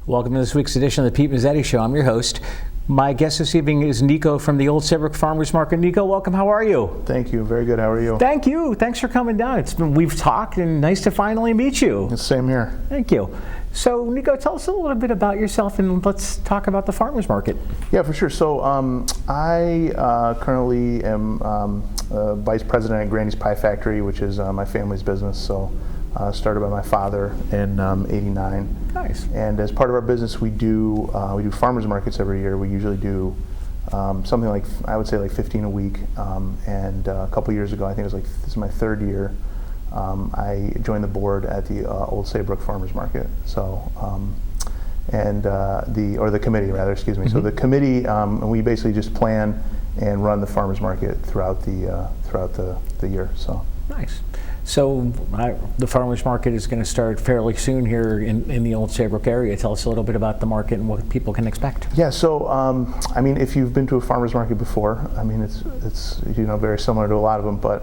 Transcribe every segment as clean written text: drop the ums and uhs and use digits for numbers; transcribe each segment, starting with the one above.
Welcome to this week's edition of the Pete Mezzetti Show. I'm your host. My guest this evening is Niko from the Old Saybrook Farmers Market. Niko, welcome. How are you? Thank you. Very good. How are you? Thank you. Thanks for coming down. We've talked, and nice to finally meet you. Same here. Thank you. So, Niko, tell us a little bit about yourself, and let's talk about the farmers market. Yeah, for sure. So, I currently am vice president at Granny's Pie Factory, which is my family's business. So, started by my father in '89. Nice. And as part of our business, we do farmers markets every year. We usually do something like, I would say, like 15 a week. And a couple years ago, I think it was like, this is my third year, I joined the board at the Old Saybrook Farmers Market. So, the committee rather, excuse me. Mm-hmm. So the committee, we basically just plan and run the farmers market throughout the year. So nice. So the farmers market is going to start fairly soon here in the Old Saybrook area. Tell us a little bit about the market and what people can expect. Yeah. So I mean, if you've been to a farmers market before, I mean, it's very similar to a lot of them. But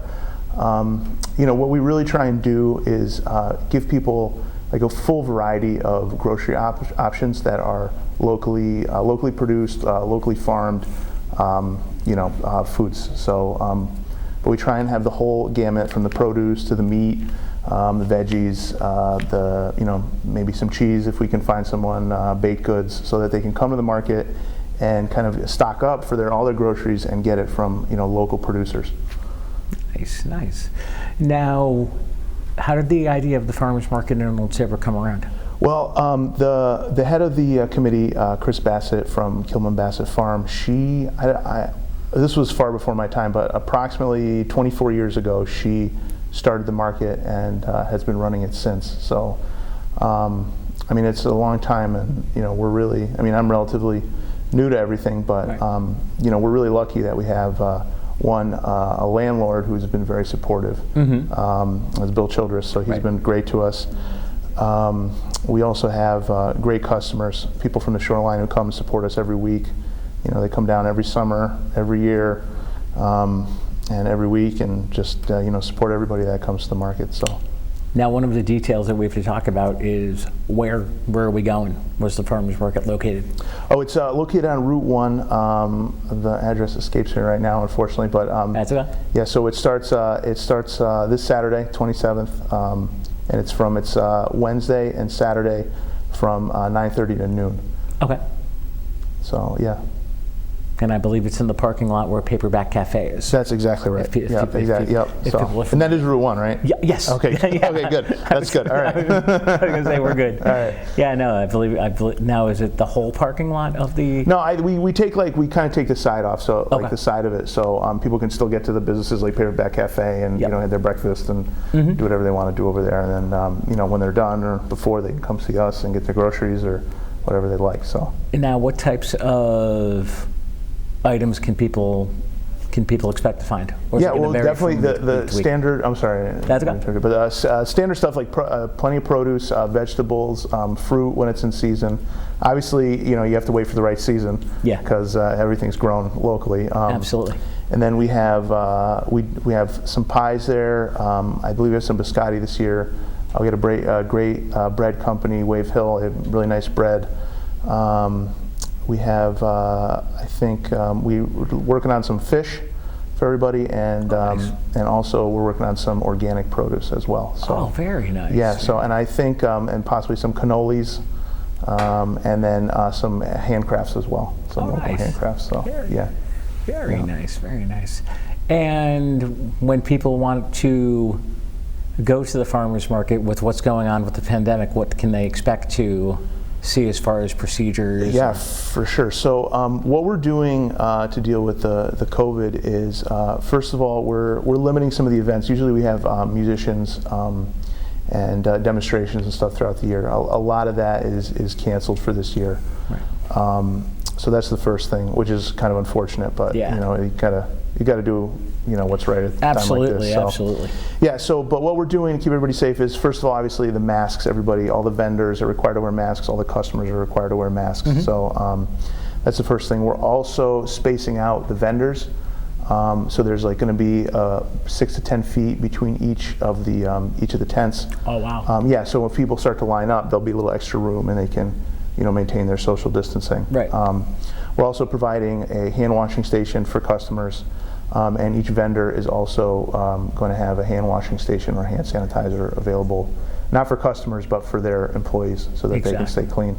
what we really try and do is give people like a full variety of grocery options that are locally produced, locally farmed, foods. So. But we try and have the whole gamut from the produce to the meat, the veggies, maybe some cheese if we can find someone, baked goods, so that they can come to the market and kind of stock up for all their groceries and get it from local producers. Nice. Now, how did the idea of the farmers market in Old Saybrook come around? Well, the head of the committee, Chris Bassett from Kilman Bassett Farm, this was far before my time, but approximately 24 years ago, she started the market and has been running it since. So, I mean, it's a long time, and we're really. I mean, I'm relatively new to everything, but right. We're really lucky that we have a landlord who's been very supportive. Mm-hmm. Is Bill Childress, so he's right. been great to us. We also have great customers, people from the shoreline who come and support us every week. They come down every summer, every year, and every week, and just support everybody that comes to the market. So, now one of the details that we have to talk about is where are we going? Where's the farmers market located? Oh, it's located on Route 1. The address escapes me right now, unfortunately, but that's okay. Yeah. So it starts this Saturday, 27th, and it's Wednesday and Saturday from 9:30 to noon. Okay. So yeah. And I believe it's in the parking lot where Paperback Cafe is. That's exactly right. Exactly. Yep. And that is Route 1 , right? Yes. Okay. Yeah. Okay. Good. That's good. All right. I was going to say we're good. All right. Yeah. No. I believe. Now, is it the whole parking lot of the? No. We kind of take the side off, so okay. Like the side of it, so people can still get to the businesses like Paperback Cafe and yep. Have their breakfast and mm-hmm. do whatever they want to do over there, and then when they're done or before, they can come see us and get their groceries or whatever they'd like. So. And now, what types of items can people expect to find? Yeah, well, definitely the standard. I'm sorry, that's okay. But standard stuff like plenty of produce, vegetables, fruit when it's in season. Obviously, you have to wait for the right season. Yeah. Because everything's grown locally. Absolutely. And then we have we have some pies there. I believe we have some biscotti this year. We had a great bread company, Wave Hill. They have really nice bread. We have, I think, we're working on some fish for everybody, and nice. And also we're working on some organic produce as well. So, very nice. Yeah. So, and I think, and possibly some cannolis, and then some handcrafts as well. Some local nice. Handcrafts. So, Very nice. Very nice. And when people want to go to the farmers market with what's going on with the pandemic, what can they expect to see as far as procedures? Yeah, for sure. So what we're doing to deal with the COVID is, first of all, we're limiting some of the events. Usually we have musicians and demonstrations and stuff throughout the year. A lot of that is canceled for this year. Right. So that's the first thing, which is kind of unfortunate, but you gotta do what's right at a time like this. So, absolutely. Yeah. So, but what we're doing to keep everybody safe is, first of all, obviously the masks. All the vendors are required to wear masks. All the customers are required to wear masks. Mm-hmm. So that's the first thing. We're also spacing out the vendors. So there's like going to be 6 to 10 feet between each of the tents. Oh wow. Yeah. So when people start to line up, there'll be a little extra room, and they can maintain their social distancing. Right. We're also providing a hand washing station for customers, and each vendor is also going to have a hand washing station or hand sanitizer available, not for customers but for their employees, so that they can stay clean.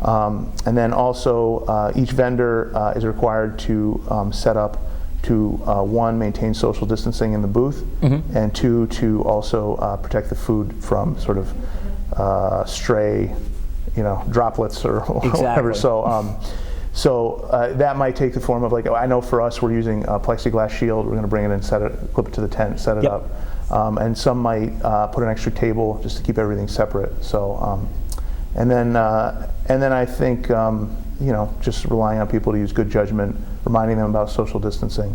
And then also each vendor is required to set up to one, maintain social distancing in the booth, and two, to also protect the food from sort of stray, droplets or whatever. So that might take the form of, like, I know for us, we're using a plexiglass shield. We're going to bring it in, clip it to the tent, set it up. And some might put an extra table just to keep everything separate. So, and then I think just relying on people to use good judgment, reminding them about social distancing,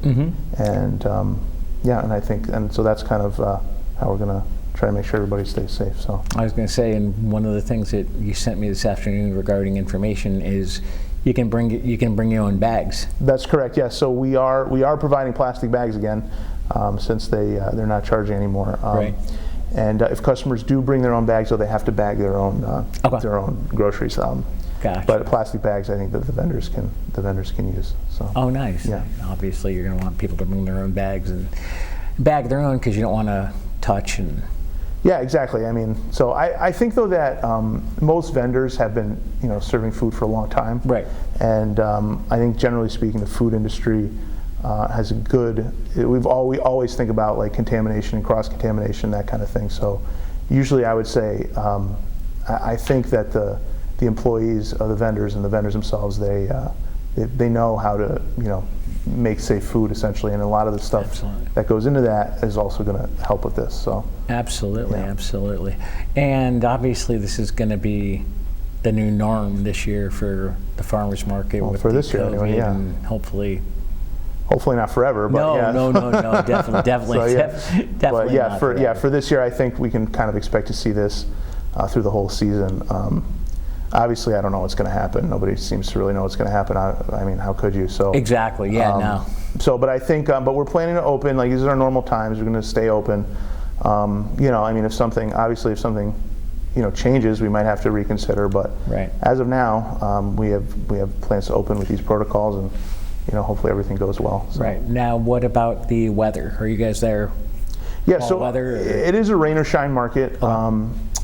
and so that's kind of how we're going to try to make sure everybody stays safe. So I was going to say, and one of the things that you sent me this afternoon regarding information is you can bring your own bags. That's correct. Yes. So we are providing plastic bags again, since they're not charging anymore. Right. And if customers do bring their own bags, so they have to bag their own groceries. Gotcha. But plastic bags, I think that the vendors can use. So. Oh, nice. Yeah. Obviously, you're going to want people to bring their own bags and bag their own, because you don't want to touch and. Yeah, exactly. I mean, so I think though that most vendors have been serving food for a long time. Right. And I think generally speaking, the food industry has a good. We always think about like contamination and cross contamination, that kind of thing. So usually I would say I think that the employees of the vendors and the vendors themselves, they know how to make safe food essentially, and a lot of the stuff that goes into that is also going to help with this. So absolutely. And obviously this is going to be the new norm this year for the farmers market. Well, for this year anyway, yeah. And hopefully not forever, but no, definitely, so, definitely. But for this year, I think we can kind of expect to see this through the whole season. Obviously, I don't know what's going to happen. Nobody seems to really know what's going to happen. I mean, how could you? So exactly, no. So, but I think, but we're planning to open. Like, these are our normal times. We're going to stay open. I mean, if something changes, we might have to reconsider. But as of now, we have plans to open with these protocols, and hopefully everything goes well. So. Right. Now, what about the weather? Are you guys there? Yeah. So weather, it is a rain or shine market.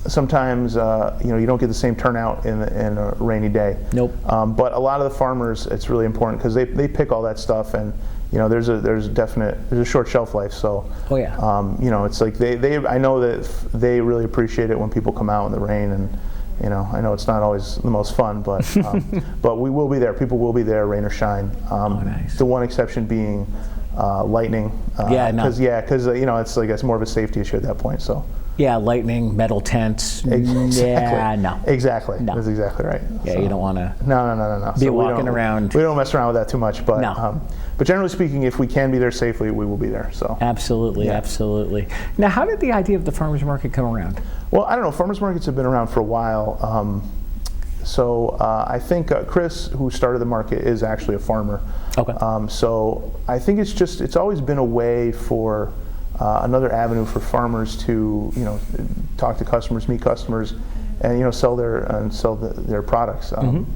Sometimes you don't get the same turnout in a rainy day. Nope. But a lot of the farmers, it's really important because they pick all that stuff, and there's a short shelf life. So it's like I know that they really appreciate it when people come out in the rain, and I know it's not always the most fun, but but we will be there. People will be there, rain or shine. Nice. The one exception being lightning. Because it's like it's more of a safety issue at that point. So. Yeah, lightning, metal tents. Exactly. Yeah, no. Exactly. No. That's exactly right. Yeah, so, you don't want to. No. Be walking around. We don't mess around with that too much, but no. But generally speaking, if we can be there safely, we will be there. So. Absolutely. Now, how did the idea of the farmers market come around? Well, I don't know. Farmers markets have been around for a while. So I think Chris, who started the market, is actually a farmer. Okay. So I think it's always been a way for. Another avenue for farmers to talk to customers, meet customers, and sell their products. And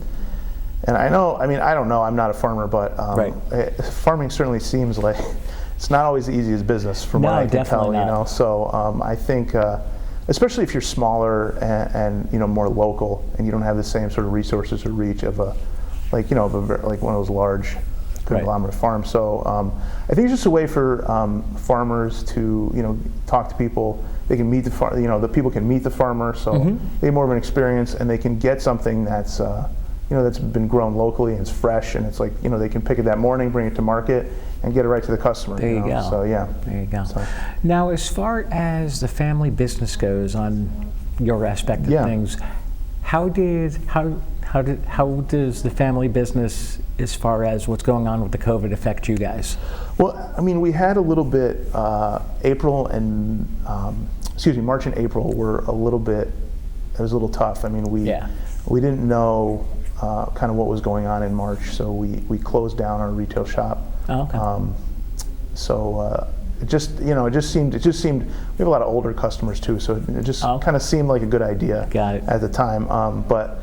I know, I mean, I don't know, I'm not a farmer, but farming certainly seems like it's not always the easiest business from what I can tell. Not. So I think, especially if you're smaller and more local, and you don't have the same sort of resources or reach of like one of those large conglomerate farm. So I think it's just a way for farmers to talk to people. They can meet the people can meet the farmer, so they have more of an experience, and they can get something that's that's been grown locally and it's fresh, and it's like they can pick it that morning, bring it to market, and get it right to the customer. There you go. So yeah. There you go. So. Now, as far as the family business goes, on your aspect of things, how does the family business, as far as what's going on with the COVID, affect you guys? Well, I mean, we had a little bit, March and April were a little bit, it was a little tough. I mean, we didn't know kind of what was going on in March, so we closed down our retail shop. Oh, okay. It just seemed we have a lot of older customers too, so it just kind of seemed like a good idea Got it. at the time. But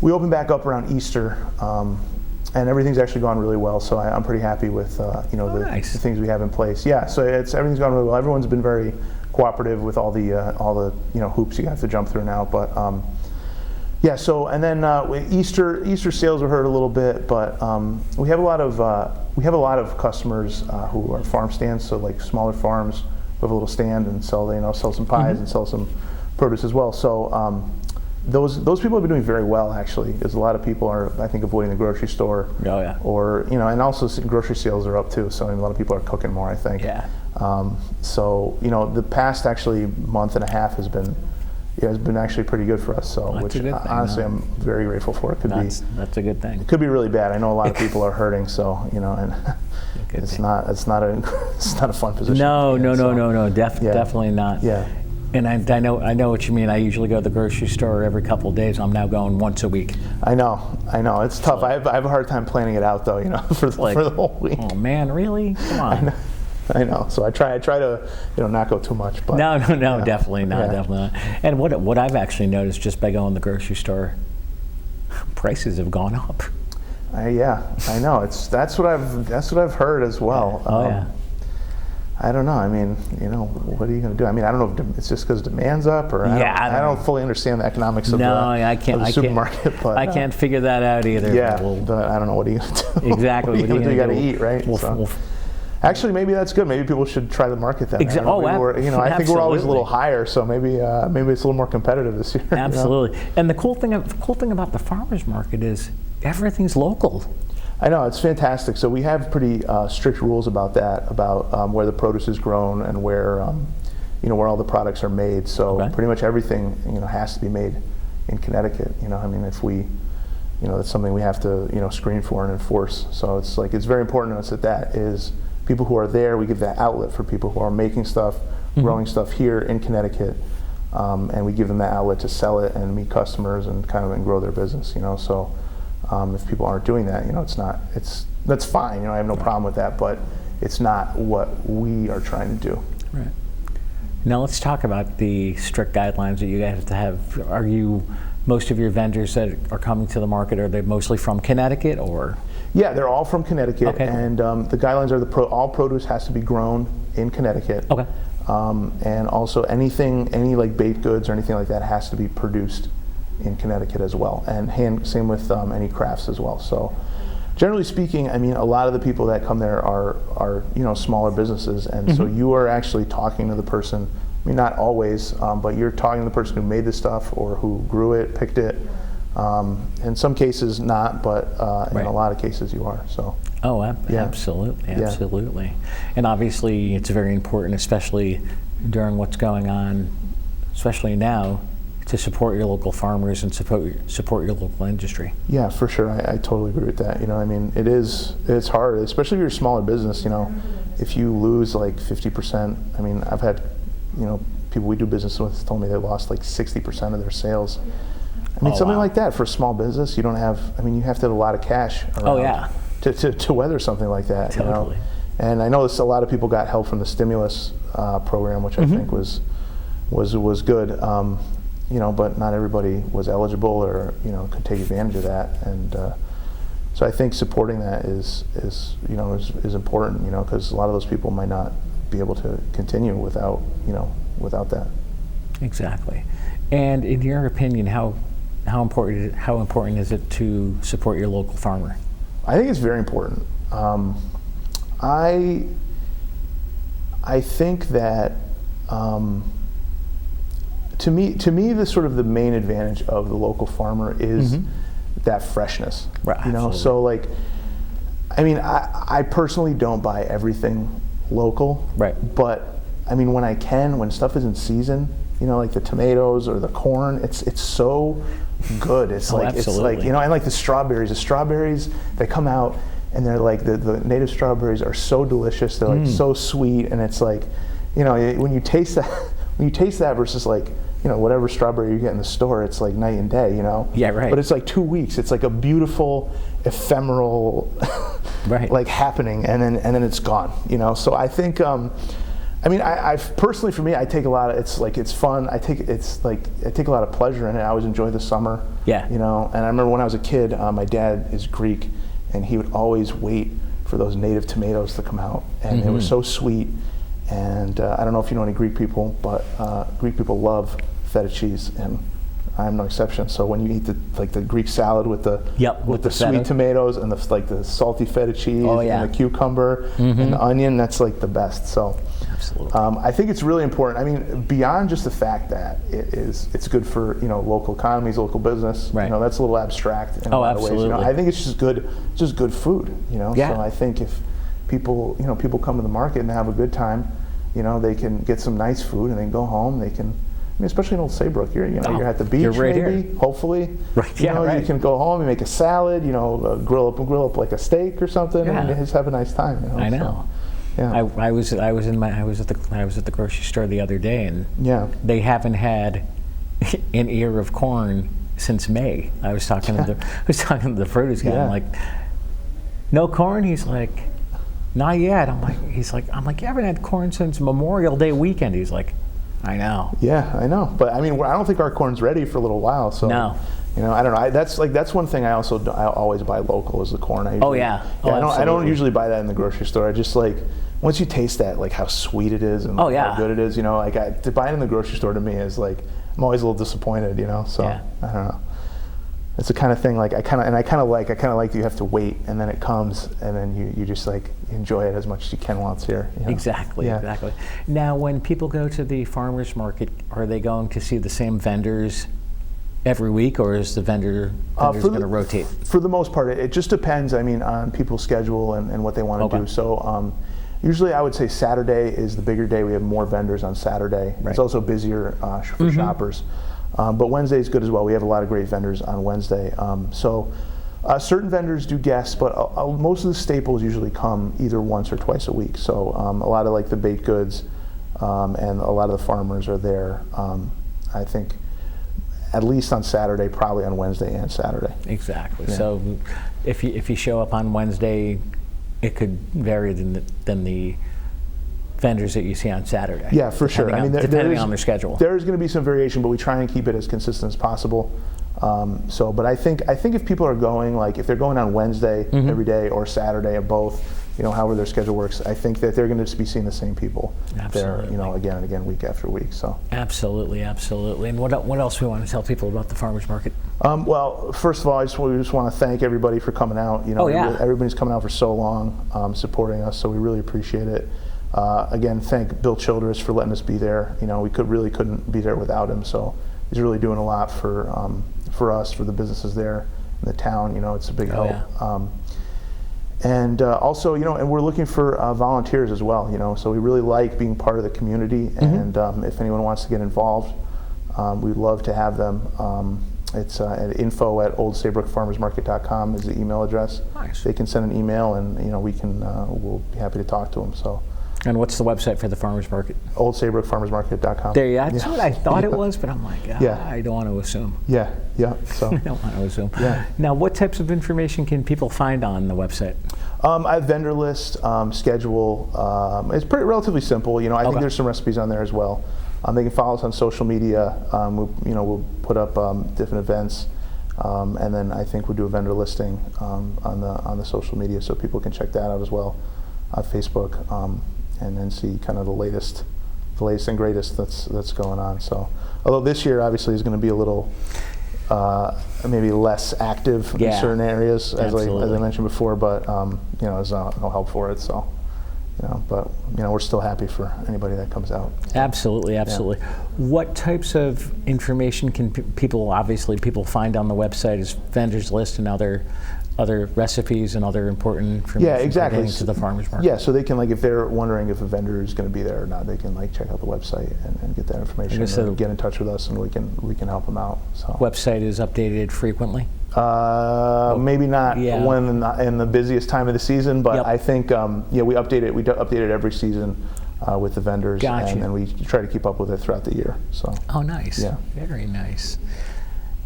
we opened back up around Easter, and everything's actually gone really well. So I'm pretty happy with the things we have in place. Yeah, so everything's gone really well. Everyone's been very cooperative with all the hoops you have to jump through now. But yeah, so and then Easter sales were hurt a little bit, but we have a lot of customers who are farm stands, so like smaller farms with a little stand and sell some pies and sell some produce as well. So those people have been doing very well, actually, because a lot of people are, I think, avoiding the grocery store. Oh yeah. Or and also grocery sales are up too. So a lot of people are cooking more, I think. Yeah. So the past actually month and a half has been actually pretty good for us. So which honestly I'm very grateful for. That's a good thing. It could be really bad. I know a lot of people are hurting. So and it's not a fun position. No, definitely not. Yeah. And I know what you mean. I usually go to the grocery store every couple of days. I'm now going once a week. I know. It's tough. I have a hard time planning it out though. For the whole week. Oh man, really? Come on. I know. So I try to not go too much. But no, definitely not. And what I've actually noticed just by going to the grocery store, prices have gone up. Yeah, I know. That's what I've heard as well. Yeah. I don't know. I mean, what are you going to do? I mean, I don't know if it's just because demand's up, or I don't fully understand the economics of the supermarket. But I can't figure that out either. Yeah, but I don't know. What are you going to do? Exactly. What are you going to do? You got to eat, right? Actually, maybe that's good. Maybe people should try the market then. I think we're always a little higher, so maybe it's a little more competitive this year. Absolutely. And the cool thing about the farmers market is everything's local. I know, it's fantastic. So we have pretty strict rules about that, about where the produce is grown and where all the products are made. So pretty much everything has to be made in Connecticut. I mean, if we that's something we have to screen for and enforce. So it's very important to us that is people who are there. We give that outlet for people who are making stuff, growing stuff here in Connecticut, and we give them that outlet to sell it and meet customers and and grow their business. So. If people aren't doing that, that's fine. I have no problem with that, but it's not what we are trying to do. Right. Now let's talk about the strict guidelines that you guys have to have. Are most of your vendors that are coming to the market, are they mostly from Connecticut or? Yeah, they're all from Connecticut, okay. And the guidelines are all produce has to be grown in Connecticut. Okay. And also any like baked goods or anything like that has to be produced in Connecticut as well, and same with any crafts as well. So generally speaking, I mean, a lot of the people that come there are smaller businesses, and so you are actually talking to the person. I mean, not always, but you're talking to the person who made the stuff or who grew it, picked it. In some cases not, but in a lot of cases you are. So. Oh, absolutely. And obviously it's very important, especially during what's going on, especially now, to support your local farmers and support your local industry. Yeah, for sure. I totally agree with that. I mean, it's hard, especially if you're a smaller business. If you lose like 50%. I mean, I've had people we do business with told me they lost like 60% of their sales. I mean, something like that for a small business, you don't have. I mean, you have to have a lot of cash around to weather something like that. Totally. And I know a lot of people got help from the stimulus program, which I think was good. But not everybody was eligible or could take advantage of that, and so I think supporting that is important, because a lot of those people might not be able to continue without that. Exactly. And in your opinion, how important is it to support your local farmer? I think it's very important. I think that. To me, the sort of the main advantage of the local farmer is that freshness. Right. So like, I mean, I personally don't buy everything local. Right. But I mean, when stuff is in season, like the tomatoes or the corn, it's so good. It's absolutely. and like the strawberries, they come out and they're like the native strawberries are so delicious. They're like so sweet, and it's like, when you taste that versus like whatever strawberry you get in the store, it's like night and day. Yeah, right. But it's like 2 weeks. It's like a beautiful ephemeral right. like happening, and then it's gone. So I think I mean, I personally, for me, I take a lot of, it's fun. I take a lot of pleasure in it. I always enjoy the summer. Yeah. You know, and I remember when I was a kid, my dad is Greek, and he would always wait for those native tomatoes to come out, and they were so sweet. And I don't know if you know any Greek people, but Greek people love feta cheese, and I'm no exception. So when you eat the Greek salad with the sweet tomatoes and the salty feta cheese and the cucumber and the onion, that's like the best. So absolutely, I think it's really important. I mean, beyond just the fact that it's good for local economies, local business. Right. You know, that's a little abstract in a lot of ways. You know, I think it's just good food. You know, yeah. So I think if people come to the market and have a good time, they can get some nice food and then go home. They can. I mean, especially in Old Saybrook, you're at the beach, right maybe, here. Hopefully. Right. Yeah, right. You can go home and make a salad, grill up like a steak or something, and just have a nice time. I know. So, yeah. I was at the grocery store the other day, and they haven't had an ear of corn since May. I was talking to the produce guy. I'm like, no corn? He's like, not yet. I'm like, you haven't had corn since Memorial Day weekend. He's like, I know. Yeah, I know. But I mean, I don't think our corn's ready for a little while. So no. I don't know. That's one thing I always buy local is the corn. I don't usually buy that in the grocery store. I just once you taste that, how sweet it is and how good it is, to buy it in the grocery store to me is I'm always a little disappointed, So I don't know. It's the kind of thing I kind of like that you have to wait and then it comes and then you just enjoy it as much as you can while it's here. Exactly. Now, when people go to the farmers market, are they going to see the same vendors every week, or is the vendors going to rotate? For the most part, it just depends. I mean, on people's schedule and what they want to do. So usually, I would say Saturday is the bigger day. We have more vendors on Saturday. Right. It's also busier for shoppers. But Wednesday is good as well. We have a lot of great vendors on Wednesday. Certain vendors do guests, but most of the staples usually come either once or twice a week. So a lot of the baked goods and a lot of the farmers are there. I think at least on Saturday, probably on Wednesday and Saturday. Exactly. Yeah. So if you show up on Wednesday, it could vary than the vendors that you see on Saturday. Yeah, for sure. Depending on their schedule. There is going to be some variation, but we try and keep it as consistent as possible. But I think if people are going, if they're going on Wednesday every day or Saturday or both, however their schedule works, I think that they're going to just be seeing the same people there, again and again, week after week. So absolutely. And what else we want to tell people about the farmers market? Well, first of all, we just want to thank everybody for coming out. Everybody's coming out for so long, supporting us, so we really appreciate it. Again, thank Bill Childress for letting us be there. We couldn't be there without him. So he's really doing a lot for us, for the businesses there in the town. It's a big help. Yeah. And also, and we're looking for volunteers as well. So we really like being part of the community. And if anyone wants to get involved, we'd love to have them. It's at info@oldsaybrookfarmersmarket.com is the email address. Nice. They can send an email, and we'll be happy to talk to them. So. And what's the website for the farmers market? oldsaybrookfarmersmarket.com. That's what I thought it was, but I'm like, I don't want to assume. Yeah. So I don't want to assume. Yeah. Now, what types of information can people find on the website? I have vendor list, schedule. It's relatively simple. I think there's some recipes on there as well. They can follow us on social media. We'll put up different events, and then I think we'll do a vendor listing on the social media, so people can check that out as well on Facebook. And then see kind of the latest and greatest that's going on. So, although this year obviously is going to be a little maybe less active in certain areas, as I mentioned before, but there's no help for it. So, but we're still happy for anybody that comes out. Absolutely. Yeah. What types of information can people find on the website? Is vendors list and other recipes and other important information pertaining to the farmers market? Yeah, so they can, if they're wondering if a vendor is going to be there or not, they can check out the website and get that information, and get in touch with us, and we can help them out. So website is updated frequently? Maybe not when in the busiest time of the season, but I think we update it. We update it every season with the vendors, and then we try to keep up with it throughout the year. So. Oh, nice. Yeah. Very nice.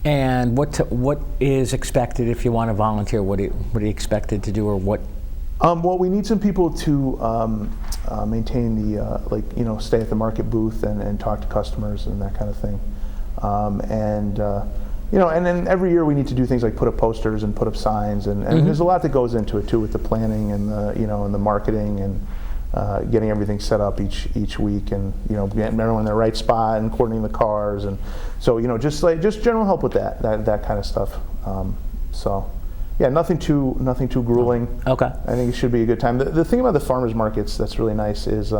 And what is expected if you want to volunteer? What are you expected to do, or what Well, we need some people to maintain the, stay at the market booth and talk to customers and that kind of thing. And then every year we need to do things like put up posters and put up signs, and there's a lot that goes into it too, with the planning and and the marketing and getting everything set up each week, and getting everyone in the right spot and coordinating the cars, and so just general help with that kind of stuff. So. Yeah, nothing too grueling. Okay. I think it should be a good time. The thing about the farmers markets that's really nice is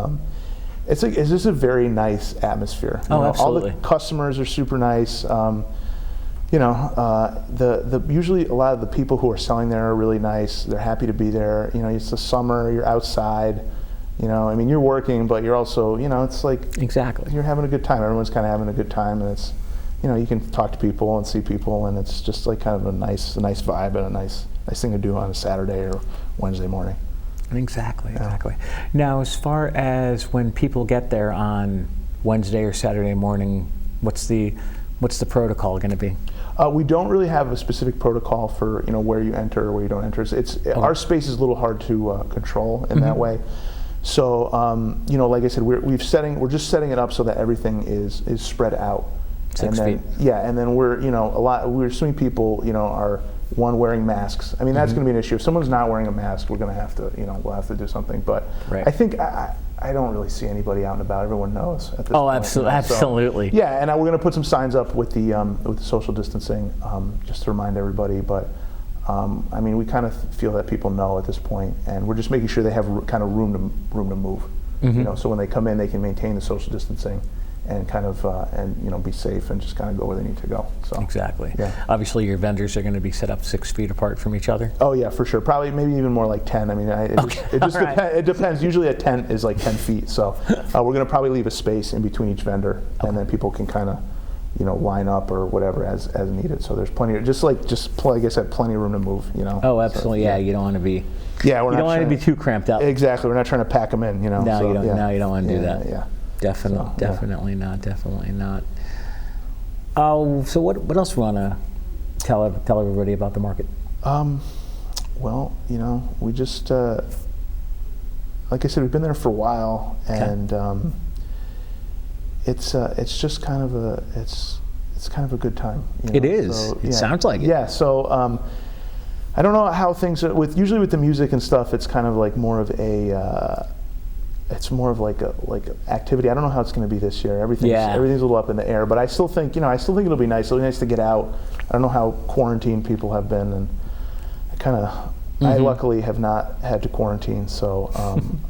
it's just a very nice atmosphere. Absolutely. All the customers are super nice. Usually a lot of the people who are selling there are really nice. They're happy to be there. It's the summer. You're outside. You're working, but you're also it's like exactly, you're having a good time. Everyone's kind of having a good time, and it's. You can talk to people and see people, and it's just like kind of a nice vibe and a nice thing to do on a Saturday or Wednesday morning. Exactly. Now, as far as when people get there on Wednesday or Saturday morning, what's the protocol going to be? We don't really have a specific protocol for where you enter or where you don't enter. Our space is a little hard to control in that way. So like I said, we're just setting it up so that everything is spread out. 6 feet. Yeah, and then we're we're assuming people are wearing masks. That's going to be an issue. If someone's not wearing a mask, we're going to have to we'll have to do something. But right. I think I don't really see anybody out and about. Everyone knows at this point. Absolutely. So, yeah, and we're going to put some signs up with the social distancing just to remind everybody. But we kind of feel that people know at this point, and we're just making sure they have kind of room to move. So when they come in, they can maintain the social distancing. And kind of be safe and just kind of go where they need to go. So exactly. Yeah. Obviously, your vendors are going to be set up 6 feet apart from each other. Oh yeah, for sure. Probably maybe even more like 10. It depends. Usually a tent is like 10 feet. So we're going to probably leave a space in between each vendor, and then people can kind of line up or whatever as needed. So there's plenty of just like I said, plenty of room to move. Oh, absolutely. So, you don't want to be. Yeah, you don't want to be too cramped up. Exactly. We're not trying to pack them in. No, so, you don't. No, you don't want to do that. Yeah. Definitely not. Oh, so what else do we want to tell everybody about the market? Well, we just like I said, we've been there for a while, and it's just kind of a good time. It is. So, it sounds like it. Yeah. So I don't know how things are usually with the music and stuff. It's kind of like more of a. It's more of like activity. I don't know how it's going to be this year. Everything's a little up in the air, but I still think it'll be nice. It'll be nice to get out. I don't know how quarantined people have been, and I luckily have not had to quarantine, so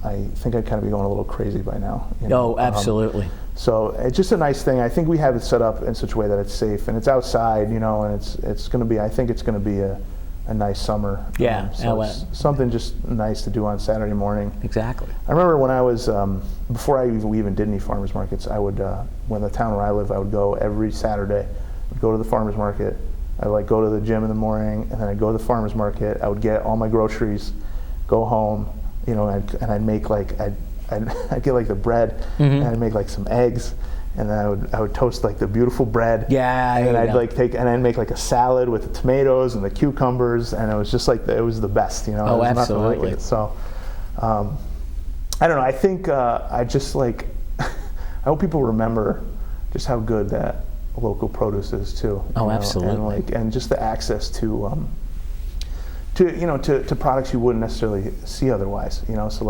I think I'd kind of be going a little crazy by now. Oh, absolutely. So it's just a nice thing. I think we have it set up in such a way that it's safe and it's outside, and it's going to be. I think it's going to be a nice summer. Yeah. So it's something just nice to do on Saturday morning. Exactly. I remember when I was, before we even did any farmers markets, I would, when the town where I live, I would go every Saturday. I'd go to the farmers market. I'd go to the gym in the morning, and then I'd go to the farmers market. I would get all my groceries, go home, and I'd make I'd get the bread, and I'd make some eggs. And then I would toast the beautiful bread. Yeah. And then I'd make a salad with the tomatoes and the cucumbers, and it was just it was the best, Oh, absolutely. Like so, I don't know. I think I just I hope people remember just how good that local produce is too. Oh, absolutely. And just the access to products you wouldn't necessarily see otherwise. So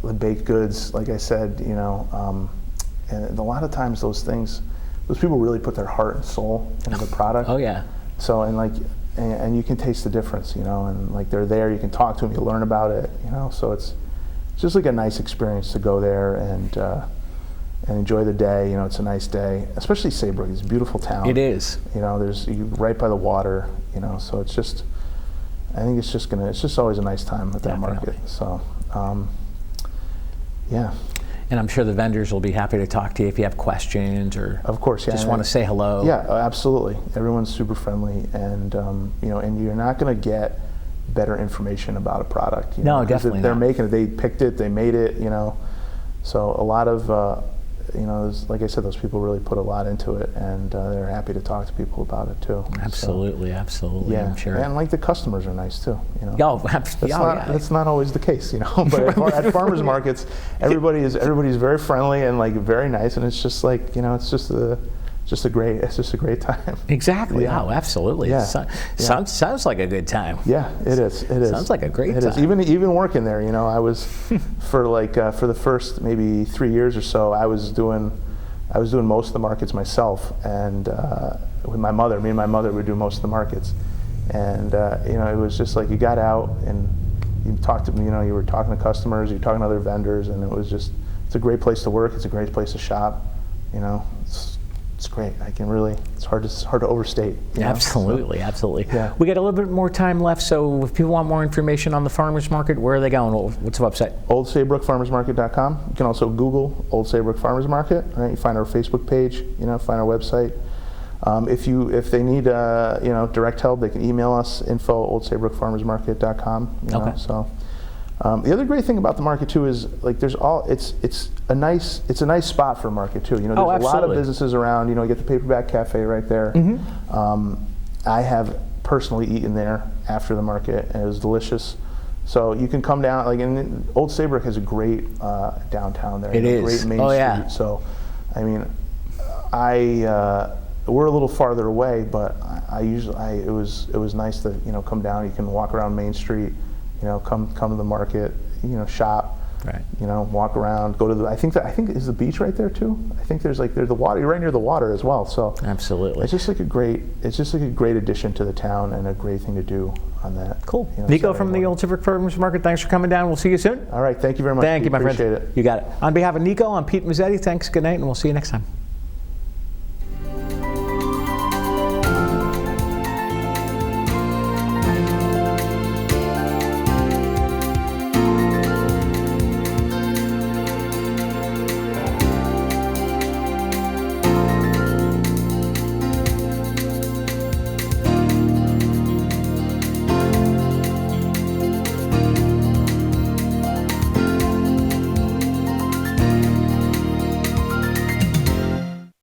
the baked goods, like I said, and a lot of times those people really put their heart and soul into the product. Oh yeah. So and you can taste the difference, and they're there. You can talk to them, you learn about it, So it's just a nice experience to go there and enjoy the day. It's a nice day, especially Saybrook. It's a beautiful town. It is. There's right by the water. So it's just. I think it's just always a nice time at that market. So, yeah. And I'm sure the vendors will be happy to talk to you if you have questions or of course, just want to say hello. Yeah, absolutely. Everyone's super friendly, and and you're not going to get better information about a product. No, definitely they're not. making it. They picked it. They made it. So a lot of like I said, those people really put a lot into it, and they're happy to talk to people about it too. Absolutely, absolutely. Yeah, I'm sure. And like the customers are nice too. That's not always the case, But at farmers markets, everybody's very friendly and like very nice, and it's just like it's just a great time. Exactly. Yeah. Oh, absolutely. Yeah. Sounds like a good time. Yeah, it is. It is. Sounds like a great It time. is. Even working there, I was for the first maybe 3 years or so, I was doing most of the markets myself, and with me and my mother would do most of the markets, and it was just like you got out and you talked to you were talking to customers, you're talking to other vendors, and it's a great place to work. It's a great place to shop. It's great. It's hard to overstate. Absolutely, So, absolutely. Yeah. We got a little bit more time left, so if people want more information on the farmers market, where are they going? What's the website? OldSaybrookFarmersMarket.com. You can also Google Old Saybrook Farmers Market. Right? You find our Facebook page. Find our website. If they need direct help, they can email us info@OldSaybrookFarmersMarket.com. Okay. So. The other great thing about the market too is like it's a nice spot for a market too. There's a lot of businesses around. You get the Paperback Cafe right there. Mm-hmm. I have personally eaten there after the market, and it was delicious. So you can come down. And Old Saybrook has a great downtown there. It is. Great main Oh, street. yeah. So, we're a little farther away, but it was nice to come down. You can walk around Main Street. Come to the market, shop, right. Walk around, go to the. I think is the beach right there too. I think there's the water. You're right near the water as well. So absolutely, it's just like a great addition to the town and a great thing to do on that. Cool. Niko from the Old Saybrook Farmers Market. Thanks for coming down. We'll see you soon. All right. Thank you very much. Thank you, my friend. Appreciate it. You got it. On behalf of Niko, I'm Pete Mezzetti. Thanks. Good night, and we'll see you next time.